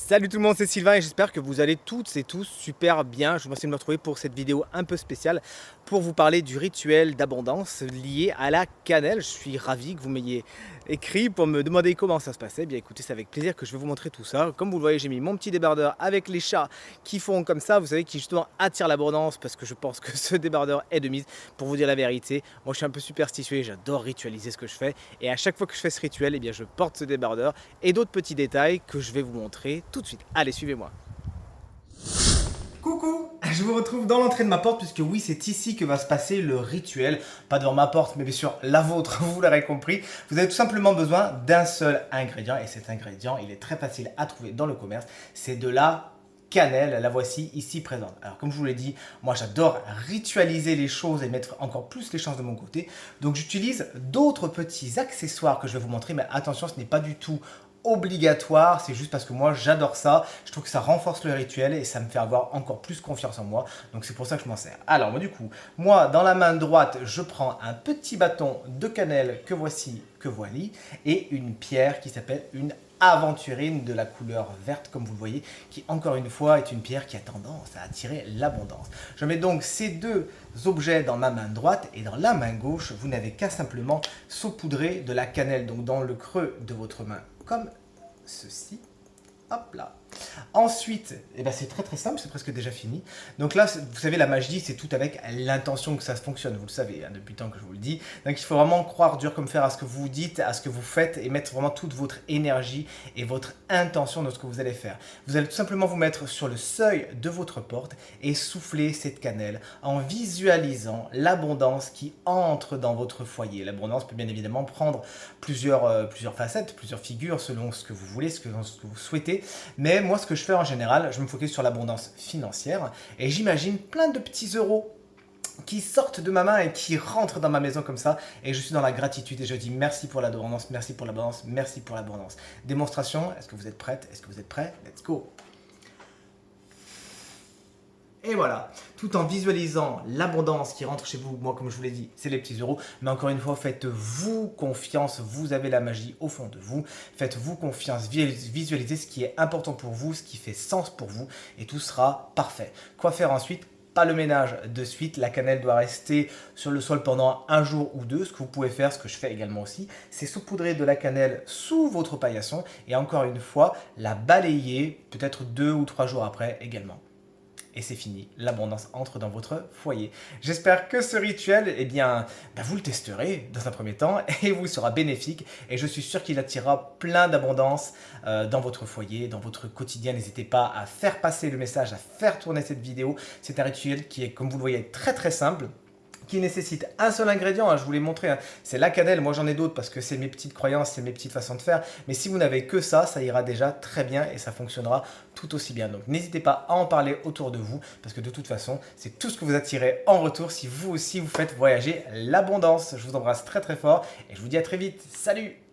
Salut tout le monde, c'est Sylvain et j'espère que vous allez toutes et tous super bien. Je vous remercie de me retrouver pour cette vidéo un peu spéciale pour vous parler du rituel d'abondance lié à la cannelle. Je suis ravi que vous m'ayez écrit pour me demander comment ça se passait. Bien écoutez, c'est avec plaisir que je vais vous montrer tout ça. Comme vous le voyez, j'ai mis mon petit débardeur avec les chats qui font comme ça, vous savez, qui justement attirent l'abondance parce que je pense que ce débardeur est de mise. Pour vous dire la vérité, moi je suis un peu superstitieux et j'adore ritualiser ce que je fais. Et à chaque fois que je fais ce rituel, eh bien, je porte ce débardeur et d'autres petits détails que je vais vous montrer tout de suite. Allez, suivez-moi. Coucou, je vous retrouve dans l'entrée de ma porte puisque oui, c'est ici que va se passer le rituel. Pas devant ma porte, mais bien sûr la vôtre, vous l'aurez compris. Vous avez tout simplement besoin d'un seul ingrédient et cet ingrédient, il est très facile à trouver dans le commerce. C'est de la cannelle, la voici ici présente. Alors comme je vous l'ai dit, moi j'adore ritualiser les choses et mettre encore plus les chances de mon côté. Donc j'utilise d'autres petits accessoires que je vais vous montrer, mais attention, ce n'est pas du tout obligatoire, c'est juste parce que moi j'adore ça, je trouve que ça renforce le rituel et ça me fait avoir encore plus confiance en moi, donc c'est pour ça que je m'en sers. Alors moi du coup, moi dans la main droite, je prends un petit bâton de cannelle que voici, que voili, et une pierre qui s'appelle une aventurine de la couleur verte comme vous le voyez, qui encore une fois est une pierre qui a tendance à attirer l'abondance. Je mets donc ces deux objets dans ma main droite et dans la main gauche, vous n'avez qu'à simplement saupoudrer de la cannelle, donc dans le creux de votre main comme ceci. Hop là. Ensuite, eh ben c'est très simple, c'est presque déjà fini. Donc là, vous savez, la magie, c'est tout avec l'intention que ça fonctionne. Vous le savez, hein, depuis le temps que je vous le dis. Donc il faut vraiment croire dur comme fer à ce que vous dites, à ce que vous faites et mettre vraiment toute votre énergie et votre intention dans ce que vous allez faire. Vous allez tout simplement vous mettre sur le seuil de votre porte et souffler cette cannelle en visualisant l'abondance qui entre dans votre foyer. L'abondance peut bien évidemment prendre plusieurs facettes, plusieurs figures selon ce que vous voulez, ce que vous souhaitez. Mais moi, ce que je fais en général, je me focus sur l'abondance financière et j'imagine plein de petits euros qui sortent de ma main et qui rentrent dans ma maison comme ça. Et je suis dans la gratitude et je dis merci pour l'abondance, merci pour l'abondance, merci pour l'abondance. Démonstration, est-ce que vous êtes prête? Est-ce que vous êtes prêts? Let's go! Et voilà, tout en visualisant l'abondance qui rentre chez vous. Moi, comme je vous l'ai dit, c'est les petits euros. Mais encore une fois, faites-vous confiance. Vous avez la magie au fond de vous. Faites-vous confiance. Visualisez ce qui est important pour vous, ce qui fait sens pour vous. Et tout sera parfait. Quoi faire ensuite? Pas le ménage de suite. La cannelle doit rester sur le sol pendant un jour ou deux. Ce que vous pouvez faire, ce que je fais également aussi, c'est saupoudrer de la cannelle sous votre paillasson. Et encore une fois, la balayer peut-être 2 ou 3 jours après également. Et c'est fini, l'abondance entre dans votre foyer. J'espère que ce rituel, eh bien, vous le testerez dans un premier temps et vous sera bénéfique. Et je suis sûr qu'il attirera plein d'abondance dans votre foyer, dans votre quotidien. N'hésitez pas à faire passer le message, à faire tourner cette vidéo. C'est un rituel qui est, comme vous le voyez, très simple, qui nécessite un seul ingrédient, hein, je vous l'ai montré, hein, c'est la cannelle. Moi j'en ai d'autres parce que c'est mes petites croyances, c'est mes petites façons de faire, mais si vous n'avez que ça, ça ira déjà très bien et ça fonctionnera tout aussi bien. Donc n'hésitez pas à en parler autour de vous parce que de toute façon, c'est tout ce que vous attirez en retour si vous aussi vous faites voyager l'abondance. Je vous embrasse très fort et je vous dis à très vite. Salut!